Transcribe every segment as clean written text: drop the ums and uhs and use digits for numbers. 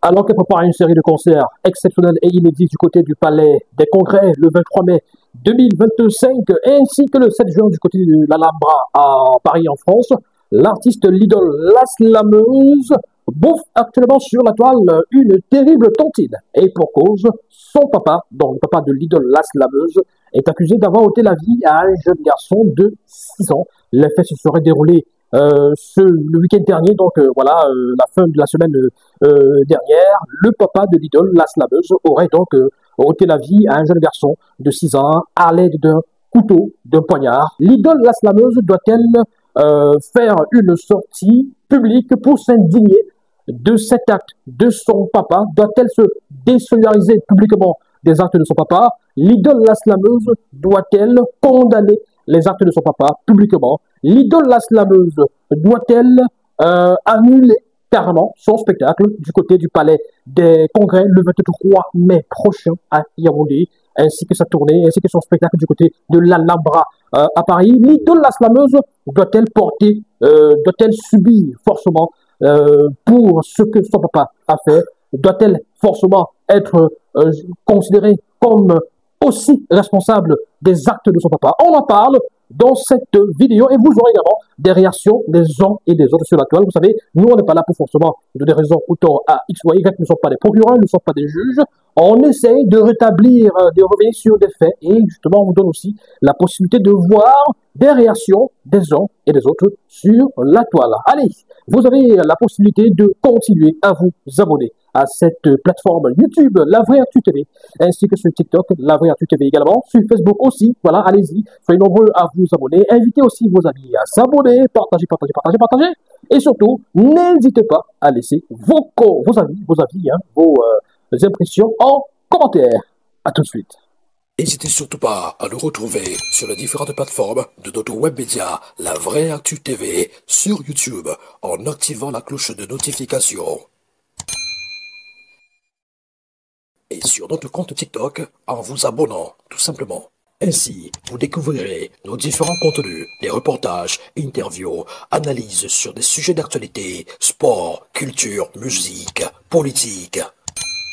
Alors qu'elle prépare une série de concerts exceptionnels et inédits du côté du Palais des Congrès le 23 mai 2025 ainsi que le 7 juin du côté de l'Alhambra à Paris en France, l'artiste Lidl La Slameuse bouffe actuellement sur la toile une terrible tontine. Et pour cause, son papa, donc le papa de Lidl La Slameuse, est accusé d'avoir ôté la vie à un jeune garçon de 6 ans. Les faits se seraient déroulés le week-end dernier, donc la fin de la semaine dernière, le papa de Lidl, la slameuse, aurait donc ôté la vie à un jeune garçon de 6 ans à l'aide d'un couteau, d'un poignard. Lidl, la slameuse, doit-elle faire une sortie publique pour s'indigner de cet acte de son papa? Doit-elle se désolidariser publiquement des actes de son papa? L'idole la slameuse doit-elle condamner les actes de son papa publiquement? L'idole la slameuse doit-elle annuler carrément son spectacle du côté du Palais des Congrès le 23 mai prochain à Yaoundé, ainsi que sa tournée, ainsi que son spectacle du côté de l'Alhambra à Paris? L'idole la slameuse doit-elle doit-elle subir forcément pour ce que son papa a fait? Doit-elle forcément être considérée comme aussi responsable des actes de son papa? On en parle dans cette vidéo et vous aurez également des réactions des uns et des autres sur la toile. Vous savez, nous on n'est pas là pour forcément donner raison ou tort à X ou Y, nous ne sommes pas des procureurs, nous ne sommes pas des juges. On essaye de rétablir, de revenir sur des faits et justement on vous donne aussi la possibilité de voir des réactions des uns et des autres sur la toile. Allez, vous avez la possibilité de continuer à vous abonner à cette plateforme YouTube, La Vraie Actu TV, ainsi que sur TikTok, La Vraie Actu TV également, sur Facebook aussi. Voilà, allez-y, soyez nombreux à vous abonner. Invitez aussi vos amis à s'abonner, partagez. Et surtout, n'hésitez pas à laisser vos avis, vos impressions en commentaire. À tout de suite. N'hésitez surtout pas à nous retrouver sur les différentes plateformes de notre web média La Vraie Actu TV sur YouTube en activant la cloche de notification. Et sur notre compte TikTok en vous abonnant, tout simplement. Ainsi, vous découvrirez nos différents contenus, des reportages, interviews, analyses sur des sujets d'actualité, sport, culture, musique, politique.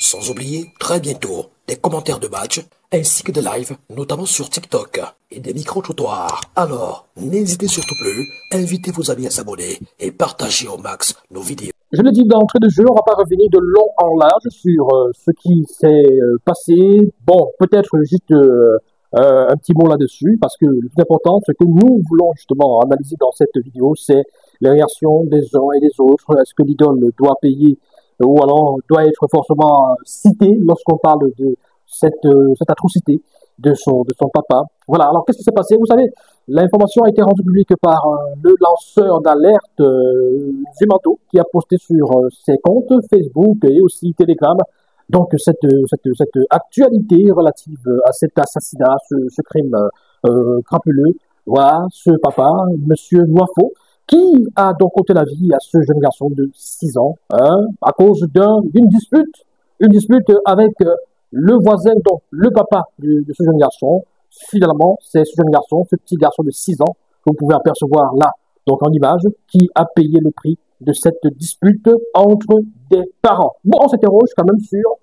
Sans oublier, très bientôt, des commentaires de match, ainsi que des lives, notamment sur TikTok, et des micro-trottoirs. Alors, n'hésitez surtout plus, invitez vos amis à s'abonner et partagez au max nos vidéos. Je l'ai dit d'entrée de jeu, on va pas revenir de long en large sur ce qui s'est passé. Bon, peut-être juste un petit mot là-dessus, parce que le plus important, ce que nous voulons justement analyser dans cette vidéo, c'est les réactions des uns et des autres. Est-ce que l'idole doit payer ou alors doit être forcément cité lorsqu'on parle de cette atrocité de son papa? Voilà, alors qu'est-ce qui s'est passé? Vous savez, l'information a été rendue publique par le lanceur d'alerte Zumanto, qui a posté sur ses comptes Facebook et aussi Telegram donc cette actualité relative à cet assassinat, ce crime crapuleux. Voilà, ce papa, Monsieur Noifo, qui a donc ôté la vie à ce jeune garçon de 6 ans à cause d'une dispute avec le voisin, donc le papa de ce jeune garçon. Finalement, c'est ce jeune garçon, ce petit garçon de 6 ans, que vous pouvez apercevoir là, donc en image, qui a payé le prix de cette dispute entre des parents. Bon, on s'interroge quand même sur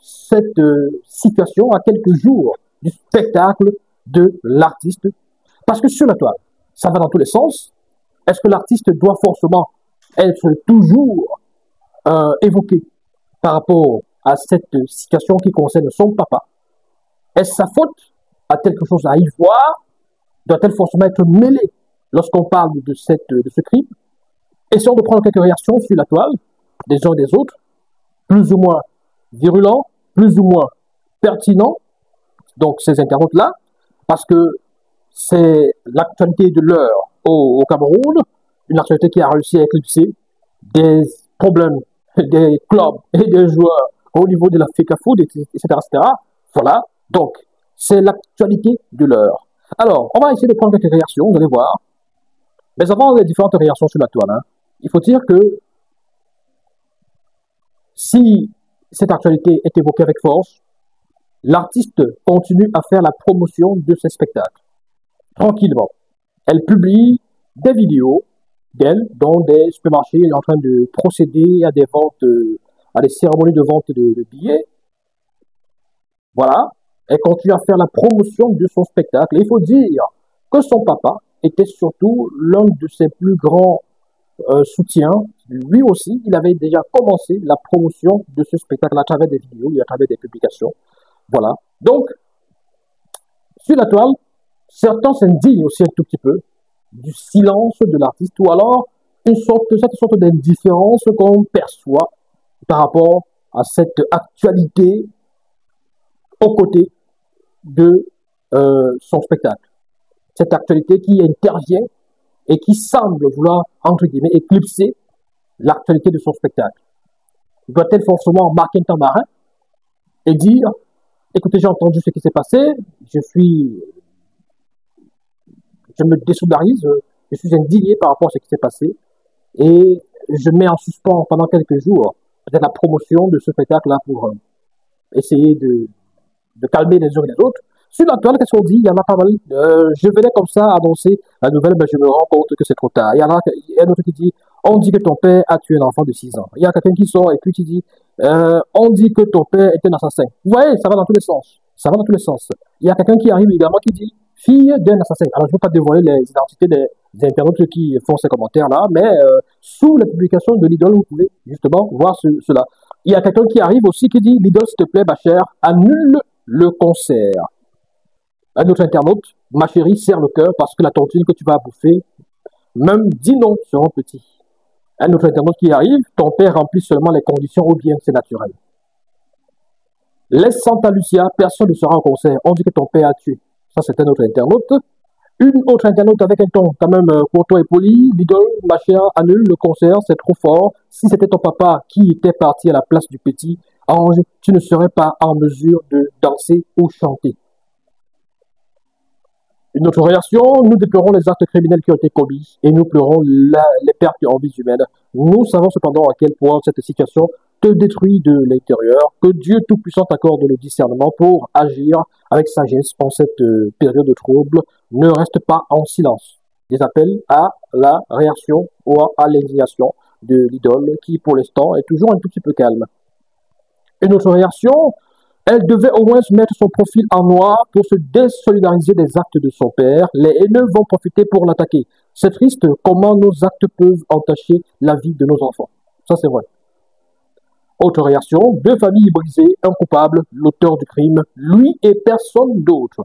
cette situation à quelques jours du spectacle de l'artiste, parce que sur la toile, ça va dans tous les sens. Est-ce que l'artiste doit forcément être toujours évoqué par rapport à cette situation qui concerne son papa? Est-ce sa faute? A quelque chose à y voir? Doit-elle forcément être mêlée lorsqu'on parle de ce crime? Essayons de prendre quelques réactions sur la toile, des uns et des autres, plus ou moins virulents, plus ou moins pertinents, donc ces internautes-là, parce que c'est l'actualité de l'heure au Cameroun, une actualité qui a réussi à éclipser des problèmes des clubs et des joueurs au niveau de la FECAFOOT, etc. Voilà, donc c'est l'actualité de l'heure. Alors, on va essayer de prendre quelques réactions, vous allez voir. Mais avant les différentes réactions sur la toile, il faut dire que si cette actualité est évoquée avec force, l'artiste continue à faire la promotion de ses spectacles. Tranquillement. Elle publie des vidéos d'elle dans des supermarchés en train de procéder à des ventes à des cérémonies de vente de billets. Voilà. Elle continue à faire la promotion de son spectacle. Et il faut dire que son papa était surtout l'un de ses plus grands soutiens. Lui aussi, il avait déjà commencé la promotion de ce spectacle à travers des vidéos et à travers des publications. Voilà. Donc, sur la toile, certains s'indignent aussi un tout petit peu du silence de l'artiste ou alors cette sorte d'indifférence qu'on perçoit par rapport à cette actualité aux côtés de son spectacle. Cette actualité qui intervient et qui semble vouloir, entre guillemets, éclipser l'actualité de son spectacle. Doit-elle forcément marquer un temps marin et dire, écoutez, j'ai entendu ce qui s'est passé, je me désolidarise, je suis indigné par rapport à ce qui s'est passé et je mets en suspens pendant quelques jours peut-être la promotion de ce spectacle-là pour essayer de calmer les uns et les autres. Sur la toile, qu'est-ce qu'on dit? Il y en a pas mal. Je venais comme ça annoncer la nouvelle, mais je me rends compte que c'est trop tard. Il y en a un autre qui dit, on dit que ton père a tué un enfant de 6 ans. Il y a quelqu'un qui sort et puis qui dit, on dit que ton père était un assassin. Vous voyez, ça va dans tous les sens. Ça va dans tous les sens. Il y a quelqu'un qui arrive également qui dit, fille d'un assassin. Alors, je ne veux pas dévoiler les identités des internautes qui font ces commentaires-là, mais sous la publication de l'idole, vous pouvez justement voir cela. Il y a quelqu'un qui arrive aussi qui dit, l'idole, s'il te plaît, ma chère, annule le concert. Un autre internaute, ma chérie, serre le cœur parce que la tontine que tu vas bouffer, même 10 noms seront petits. Un autre internaute qui arrive, ton père remplit seulement les conditions ou bien c'est naturel. Laisse Santa Lucia, personne ne sera au concert. On dit que ton père a tué. Ça, c'est un autre internaute. Une autre internaute avec un ton quand même courtois et poli. L'idole, ma chère, annule le concert, c'est trop fort. Si c'était ton papa qui était parti à la place du petit ange, tu ne serais pas en mesure de danser ou chanter. Une autre réaction, nous déplorons les actes criminels qui ont été commis et nous pleurons les pertes en vies humaines. Nous savons cependant à quel point cette situation te détruit de l'intérieur, que Dieu Tout-Puissant t'accorde le discernement pour agir avec sagesse en cette période de trouble. Ne reste pas en silence. Des appels à la réaction ou à l'indignation de l'idole qui, pour l'instant, est toujours un tout petit peu calme. Une autre réaction, elle devait au moins mettre son profil en noir pour se désolidariser des actes de son père. Les haineux vont profiter pour l'attaquer. C'est triste comment nos actes peuvent entacher la vie de nos enfants. Ça, c'est vrai. Autre réaction, 2 familles brisées, un coupable, l'auteur du crime, lui et personne d'autre.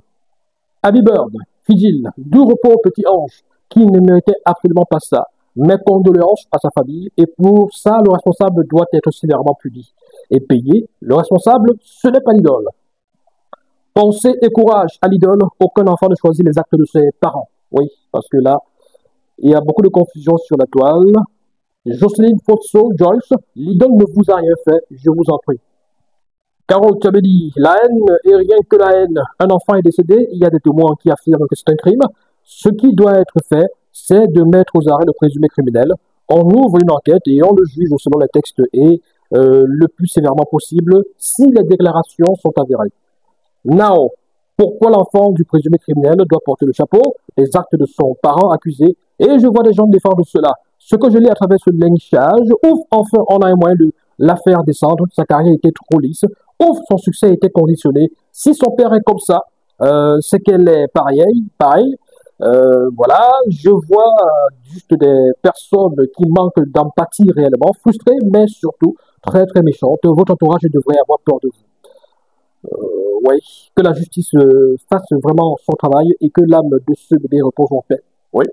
Abby Bird, fidèle, doux repos au petit ange, qui ne méritait absolument pas ça. Mes condoléances à sa famille, et pour ça, le responsable doit être sévèrement puni et payé. Le responsable, ce n'est pas l'idole. Pensée et courage à l'idole, aucun enfant ne choisit les actes de ses parents. Oui, parce que là, il y a beaucoup de confusion sur la toile. Jocelyne Fotso Joyce, l'idole ne vous a rien fait, je vous en prie. Carole Tabedi, la haine et rien que la haine. Un enfant est décédé, il y a des témoins qui affirment que c'est un crime. Ce qui doit être fait, c'est de mettre aux arrêts le présumé criminel. On ouvre une enquête et on le juge selon les textes et le plus sévèrement possible si les déclarations sont avérées. Now, pourquoi l'enfant du présumé criminel doit porter le chapeau, les actes de son parent accusé, et je vois des gens défendre cela. Ce que je lis à travers ce lynchage, ouf, enfin on a un moyen de la faire descendre, sa carrière était trop lisse, ouf, son succès était conditionné. Si son père est comme ça, c'est qu'elle est pareil. Voilà, je vois juste des personnes qui manquent d'empathie réellement, frustrées, mais surtout très très méchantes. Votre entourage devrait avoir peur de vous. Oui, que la justice fasse vraiment son travail et que l'âme de ce bébé repose en paix. Oui,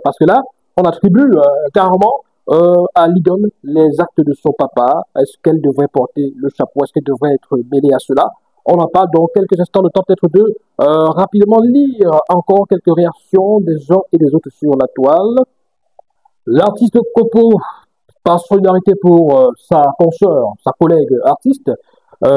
parce que là, on attribue carrément à l'idole les actes de son papa. Est-ce qu'elle devrait porter le chapeau? Est-ce qu'elle devrait être mêlée à cela? On en parle dans quelques instants, le temps peut-être de rapidement lire encore quelques réactions des uns et des autres sur la toile. L'artiste Copo, par solidarité pour sa consoeur, sa collègue artiste,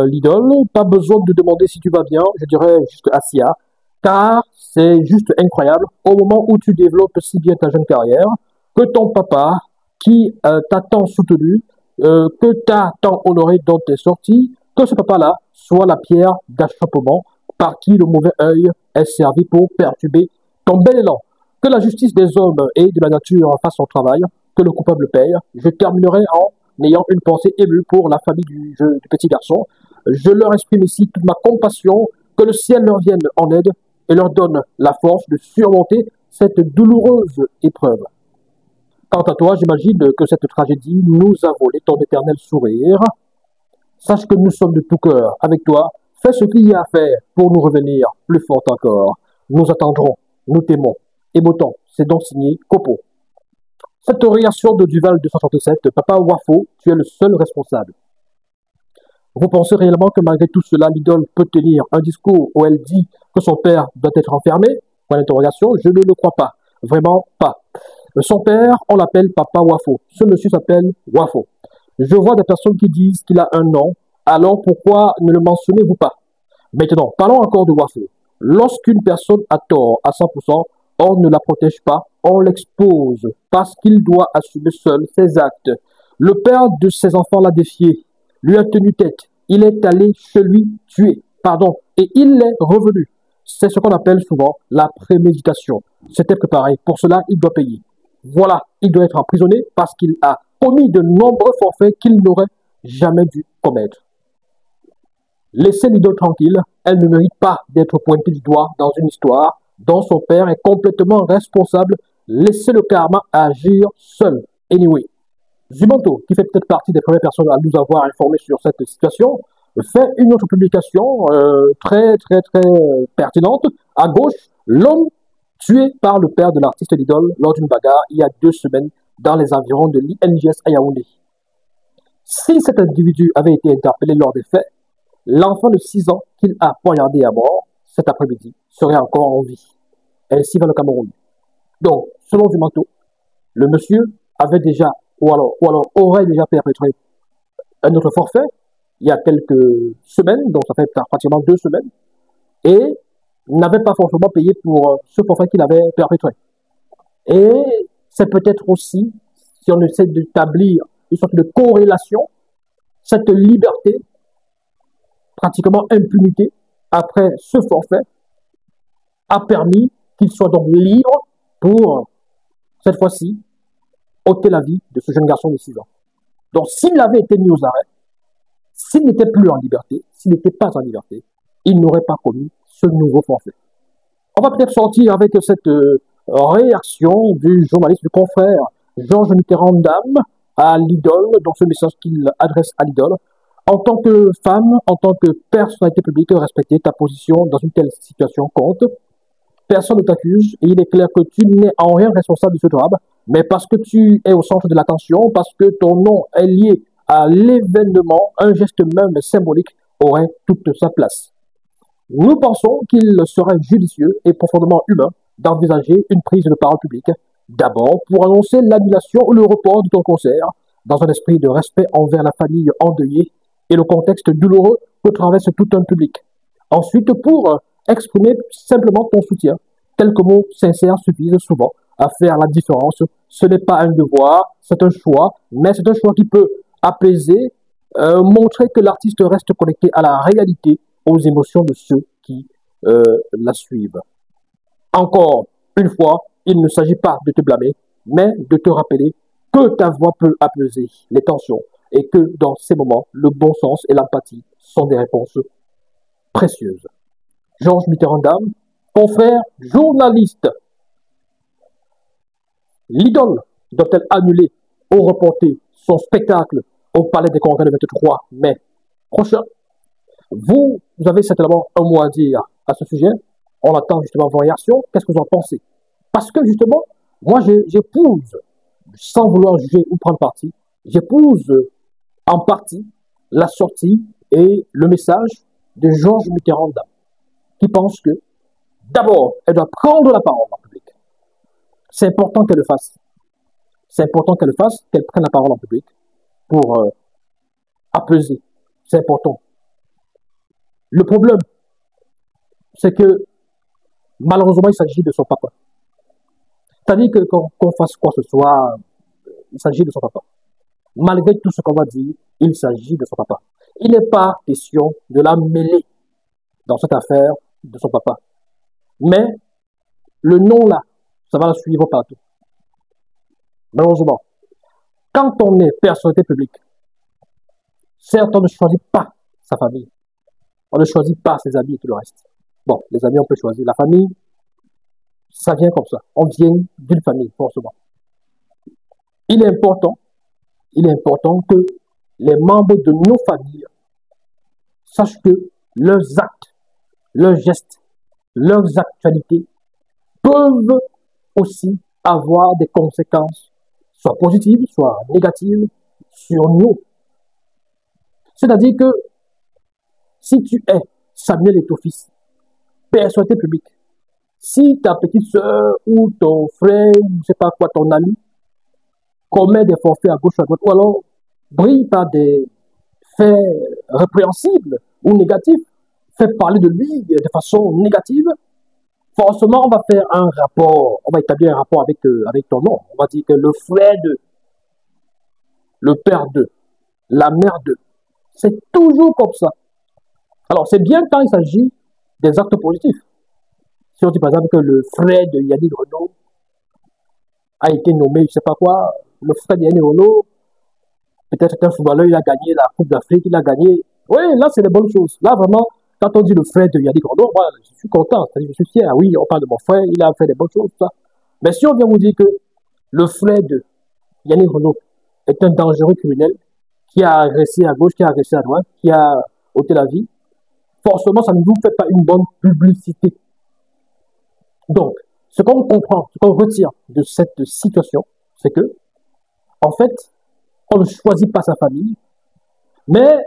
l'idole, pas besoin de demander si tu vas bien, je dirais juste Asia, car c'est juste incroyable au moment où tu développes si bien ta jeune carrière, que ton papa, qui t'a tant soutenu, que t'as tant honoré dans tes sorties, que ce papa-là soit la pierre d'achoppement par qui le mauvais œil est servi pour perturber ton bel élan. Que la justice des hommes et de la nature fasse son travail, que le coupable paye. Je terminerai en n'ayant une pensée émue pour la famille du petit garçon. Je leur exprime ici toute ma compassion, que le ciel leur vienne en aide et leur donne la force de surmonter cette douloureuse épreuve. Quant à toi, j'imagine que cette tragédie nous a volé ton éternel sourire. Sache que nous sommes de tout cœur avec toi. Fais ce qu'il y a à faire pour nous revenir plus fort encore. Nous attendrons, nous t'aimons. Et Botan, c'est donc signé Copo. Cette réaction de Duval 267, Papa Wafo, tu es le seul responsable. Vous pensez réellement que malgré tout cela, l'idole peut tenir un discours où elle dit que son père doit être enfermé? Point d'interrogation, je ne le crois pas. Vraiment pas. Son père, on l'appelle Papa Wafo. Ce monsieur s'appelle Wafo. Je vois des personnes qui disent qu'il a un nom, alors pourquoi ne le mentionnez-vous pas? Maintenant, parlons encore de Wafo. Lorsqu'une personne a tort à 100%, on ne la protège pas, on l'expose parce qu'il doit assumer seul ses actes. Le père de ses enfants l'a défié, lui a tenu tête, il est allé chez lui tuer, et il est revenu. C'est ce qu'on appelle souvent la préméditation. C'était préparé, pour cela il doit payer. Voilà, il doit être emprisonné parce qu'il a commis de nombreux forfaits qu'il n'aurait jamais dû commettre. Laissez l'idole tranquille, elle ne mérite pas d'être pointée du doigt dans une histoire dont son père est complètement responsable. Laissez le karma agir seul. Anyway, Zumanto, qui fait peut-être partie des premières personnes à nous avoir informés sur cette situation, fait une autre publication très pertinente. À gauche, l'homme tué par le père de l'artiste d'idole lors d'une bagarre il y a 2 semaines dans les environs de l'INGS à Yaoundé. Si cet individu avait été interpellé lors des faits, l'enfant de 6 ans qu'il a poignardé à mort cet après-midi serait encore en vie. Ainsi va le Cameroun. Donc, selon Zumanto, le monsieur avait déjà, ou alors aurait déjà perpétré un autre forfait il y a quelques semaines, donc ça fait pratiquement 2 semaines, et n'avait pas forcément payé pour ce forfait qu'il avait perpétré. Et c'est peut-être aussi, si on essaie d'établir une sorte de corrélation, cette liberté, pratiquement impunité, après ce forfait, a permis qu'il soit donc libre pour, cette fois-ci, ôter la vie de ce jeune garçon de 6 ans. Donc s'il avait été mis aux arrêts, s'il n'était plus en liberté, s'il n'était pas en liberté, il n'aurait pas commis ce nouveau forfait. On va peut-être sortir avec cette réaction du journaliste, du confrère Georges Mitterrand-Dame à l'idole, dans ce message qu'il adresse à l'idole. En tant que femme, en tant que personnalité publique, respecter ta position dans une telle situation compte. Personne ne t'accuse et il est clair que tu n'es en rien responsable de ce drame, mais parce que tu es au centre de l'attention, parce que ton nom est lié à l'événement, un geste même symbolique aurait toute sa place. Nous pensons qu'il serait judicieux et profondément humain d'envisager une prise de parole publique, d'abord pour annoncer l'annulation ou le report de ton concert, dans un esprit de respect envers la famille endeuillée et le contexte douloureux que traverse tout un public. Ensuite, pour exprimer simplement ton soutien. Quelques mots sincères suffisent souvent à faire la différence. Ce n'est pas un devoir, c'est un choix, mais c'est un choix qui peut apaiser, montrer que l'artiste reste connecté à la réalité, aux émotions de ceux qui la suivent. Encore une fois, il ne s'agit pas de te blâmer, mais de te rappeler que ta voix peut apaiser les tensions et que dans ces moments, le bon sens et l'empathie sont des réponses précieuses. Georges Mitterrand-Dame, confrère journaliste. L'idole doit-elle annuler ou reporter son spectacle au Palais des Congrès le 23 mai prochain? Vous avez certainement un mot à dire à ce sujet. On attend justement vos réactions. Qu'est-ce que vous en pensez? Parce que justement, moi j'épouse, sans vouloir juger ou prendre parti, j'épouse en partie la sortie et le message de Georges Mitterrand-Dame, qui pense que, d'abord, elle doit prendre la parole en public. C'est important qu'elle le fasse. C'est important qu'elle le fasse, qu'elle prenne la parole en public pour apaiser. C'est important. Le problème, c'est que, malheureusement, il s'agit de son papa. C'est-à-dire que qu'on fasse quoi que ce soit, il s'agit de son papa. Malgré tout ce qu'on va dire, il s'agit de son papa. Il n'est pas question de la mêler dans cette affaire de son papa. Mais le nom là, ça va la suivre partout. Malheureusement, quand on est personnalité publique, Certes, on ne choisit pas sa famille, on ne choisit pas ses amis et tout le reste. Bon, les amis, on peut choisir. La famille, ça vient comme ça. On vient d'une famille, forcément. Il est important, il est important que les membres de nos familles sachent que leurs actes, leurs gestes, leurs actualités peuvent aussi avoir des conséquences, soit positives, soit négatives, sur nous. C'est-à-dire que si tu es Samuel et ton fils, personnalité publique, si ta petite soeur ou ton frère, je ne sais pas quoi, ton ami, commet des forfaits à gauche ou à droite, ou alors brille par des faits répréhensibles ou négatifs, fait parler de lui de façon négative, forcément, on va faire un rapport, on va établir un rapport avec ton nom. On va dire que le frère de, le père de, la mère de, c'est toujours comme ça. Alors, c'est bien quand il s'agit des actes positifs. Si on dit par exemple que le frère de Yannick Renault a été nommé, je ne sais pas quoi, le frère de Yannick Renault, peut-être c'est un footballeur, il a gagné la Coupe d'Afrique, il a gagné. Oui, là, c'est des bonnes choses. Là, vraiment, quand on dit le frère de Yannick Renault, moi, je suis content, je suis fier. Oui, on parle de mon frère, il a fait des bonnes choses, tout ça. Mais si on vient vous dire que le frère de Yannick Renault est un dangereux criminel qui a agressé à gauche, qui a agressé à droite, qui a ôté la vie, forcément, ça ne vous fait pas une bonne publicité. Donc, ce qu'on comprend, ce qu'on retire de cette situation, c'est que, en fait, on ne choisit pas sa famille, mais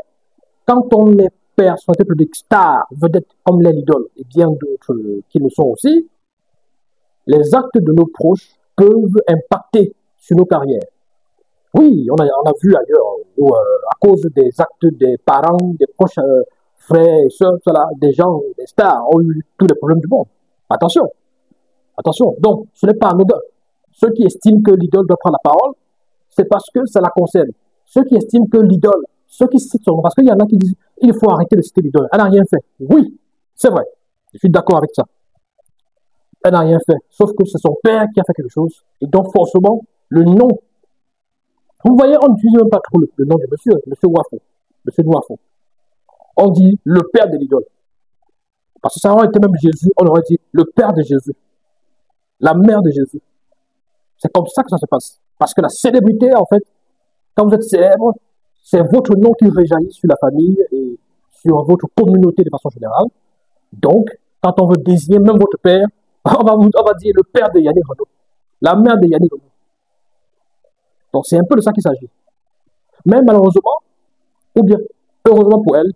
quand on est personnalité publique, star, vedette, comme les idoles et bien d'autres qui le sont aussi, les actes de nos proches peuvent impacter sur nos carrières. Oui, on a vu ailleurs, où, à cause des actes des parents, des proches frères et sœurs, des gens, des stars ont eu tous les problèmes du monde. Attention, attention. Donc, ce n'est pas anodin. Ceux qui estiment que l'idole doit prendre la parole, c'est parce que ça la concerne. Ceux qui estiment que l'idole, ceux qui citent son nom, parce qu'il y en a qui disent il faut arrêter de citer l'idole. Elle n'a rien fait. Oui, c'est vrai. Je suis d'accord avec ça. Elle n'a rien fait. Sauf que c'est son père qui a fait quelque chose. Et donc, forcément, le nom. Vous voyez, on n'utilise même pas trop le nom de monsieur Wafo. Monsieur Wafo. On dit le père de l'idole. Parce que ça aurait été même Jésus, on aurait dit le père de Jésus. La mère de Jésus. C'est comme ça que ça se passe. Parce que la célébrité, en fait, quand vous êtes célèbre, c'est votre nom qui réjaillit sur la famille et sur votre communauté de façon générale. Donc, quand on veut désigner même votre père, on va dire le père de Yannick Renault, la mère de Yannick Renault. Donc, c'est un peu de ça qu'il s'agit. Mais malheureusement, ou bien heureusement pour elle,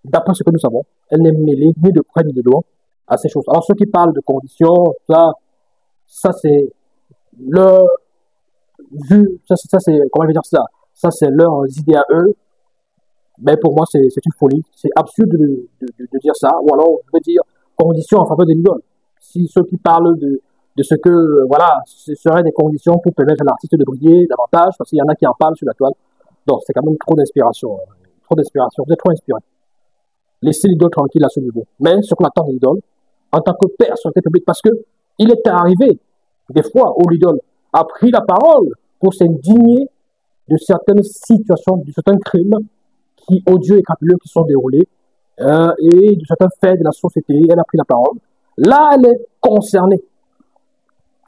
d'après ce que nous savons, elle n'est mêlée ni de près ni de loin à ces choses. Alors, ceux qui parlent de conditions, ça c'est leur vue, ça c'est, comment je vais dire ça c'est leurs idées à eux. Mais pour moi, c'est une folie. C'est absurde de dire ça. Ou alors, je veux dire, conditions en faveur de l'idole. Si ceux qui parlent de ce que, voilà, ce seraient des conditions pour permettre à l'artiste de briller davantage, parce qu'il y en a qui en parlent sur la toile. Donc, c'est quand même trop d'inspiration. Trop d'inspiration. Vous êtes trop inspiré. Laissez l'idole tranquille à ce niveau. Mais ce qu'on attend de l'idole, en tant que personnalité publique, parce que il est arrivé, des fois, où l'idole a pris la parole pour s'indigner de certaines situations, de certains crimes qui, odieux et crapuleux, qui sont déroulés, et de certains faits de la société. Elle a pris la parole. Là, elle est concernée.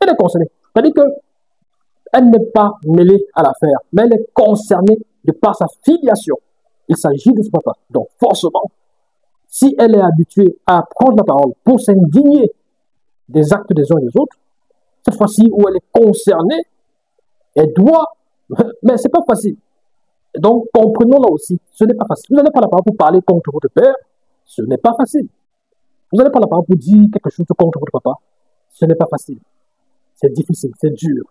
Elle est concernée. C'est-à-dire qu'elle n'est pas mêlée à l'affaire, mais elle est concernée de par sa filiation. Il s'agit de ce papa. Donc, forcément, si elle est habituée à prendre la parole pour s'indigner des actes des uns et des autres, cette fois-ci où elle est concernée, elle doit, mais c'est pas facile. Donc, comprenons-la aussi, ce n'est pas facile. Vous n'allez pas la parole pour parler contre votre père, ce n'est pas facile. Vous n'allez pas la parole pour dire quelque chose contre votre papa, ce n'est pas facile. C'est difficile, c'est dur.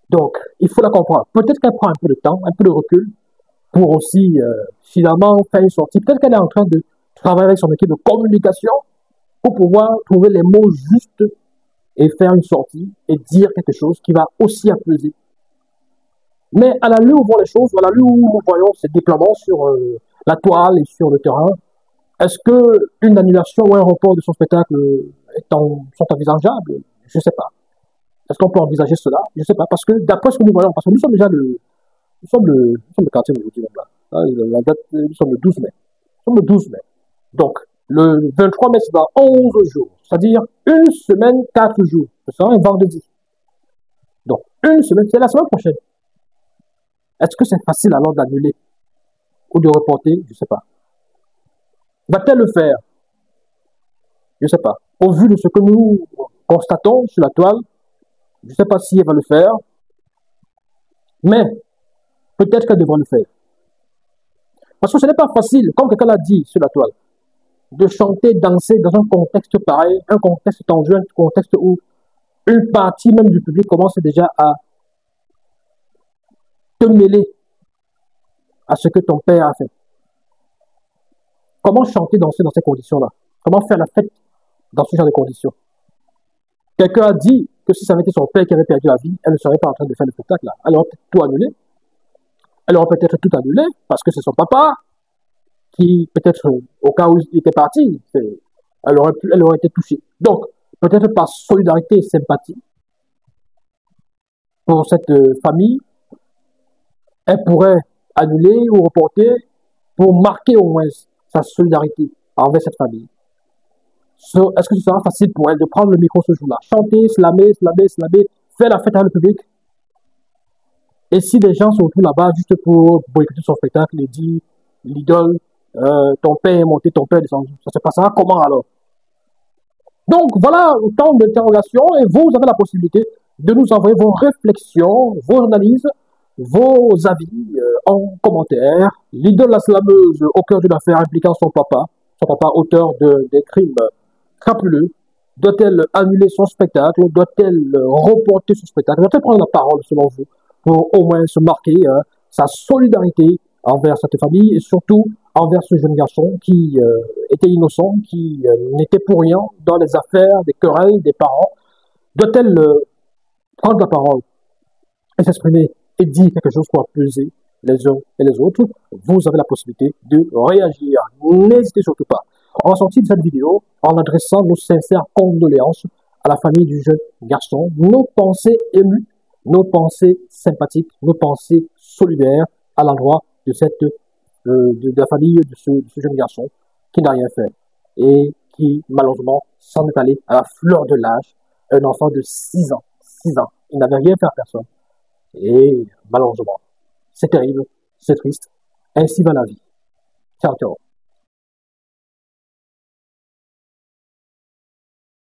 Donc, il faut la comprendre. Peut-être qu'elle prend un peu de temps, un peu de recul, pour aussi, finalement, faire une sortie. Peut-être qu'elle est en train de travailler avec son équipe de communication pour pouvoir trouver les mots justes et faire une sortie et dire quelque chose qui va aussi apaiser. Mais à la lueur où vont les choses, à la lueur où nous voyons ces déploiements sur la toile et sur le terrain, est-ce qu'une annulation ou un report de son spectacle sont envisageables? Je ne sais pas. Est-ce qu'on peut envisager cela? Je ne sais pas. Parce que d'après ce que nous voyons, parce que nous sommes déjà nous sommes le quartier aujourd'hui, là. La date, nous sommes le 12 mai. Nous sommes le 12 mai. Donc, le 23 mai, c'est dans 11 jours. C'est-à-dire une semaine, 4 jours. Ce sera un vendredi. Donc, une semaine, c'est la semaine prochaine. Est-ce que c'est facile alors d'annuler ou de reporter? Je ne sais pas. Va-t-elle le faire? Je ne sais pas. Au vu de ce que nous constatons sur la toile, je ne sais pas si elle va le faire, mais peut-être qu'elle devra le faire. Parce que ce n'est pas facile, comme quelqu'un l'a dit sur la toile, de chanter, danser dans un contexte pareil, un contexte tendu, un contexte où une partie même du public commence déjà à te mêler à ce que ton père a fait. Comment chanter, danser dans ces conditions-là? Comment faire la fête dans ce genre de conditions? Quelqu'un a dit que si ça avait été son père qui avait perdu la vie, elle ne serait pas en train de faire le spectacle là. Elle aurait peut-être tout annulé. Elle aurait peut-être tout annulé parce que c'est son papa qui, peut-être, au cas où il était parti, elle aurait été touchée. Donc, peut-être par solidarité et sympathie pour cette famille, elle pourrait annuler ou reporter pour marquer au moins sa solidarité envers cette famille. Est-ce que ce sera facile pour elle de prendre le micro ce jour-là, chanter, slammer, faire la fête avec le public? Et si des gens se retrouvent là-bas juste pour boycotter son spectacle et dire, l'idole, ton père est monté, ton père est descendu, ça se passera comment alors? Donc voilà autant d'interrogations et vous avez la possibilité de nous envoyer vos réflexions, vos analyses, vos avis en commentaire. L'idole la slameuse au cœur d'une affaire impliquant son papa auteur des crimes crapuleux, doit-elle annuler son spectacle? Doit-elle reporter son spectacle? Doit-elle prendre la parole selon vous pour au moins se marquer sa solidarité envers cette famille et surtout envers ce jeune garçon qui était innocent, qui n'était pour rien dans les affaires, des querelles des parents? Doit-elle prendre la parole et s'exprimer et dire quelque chose pour apaiser les uns et les autres? Vous avez la possibilité de réagir. N'hésitez surtout pas. On va sortir de cette vidéo en adressant nos sincères condoléances à la famille du jeune garçon, nos pensées émues, nos pensées sympathiques, nos pensées solidaires à l'endroit de la famille de ce jeune garçon qui n'a rien fait et qui malheureusement s'en est allé à la fleur de l'âge, un enfant de 6 ans, 6 ans, il n'avait rien fait à personne et malheureusement, c'est terrible, c'est triste, ainsi va la vie. Ciao, ciao.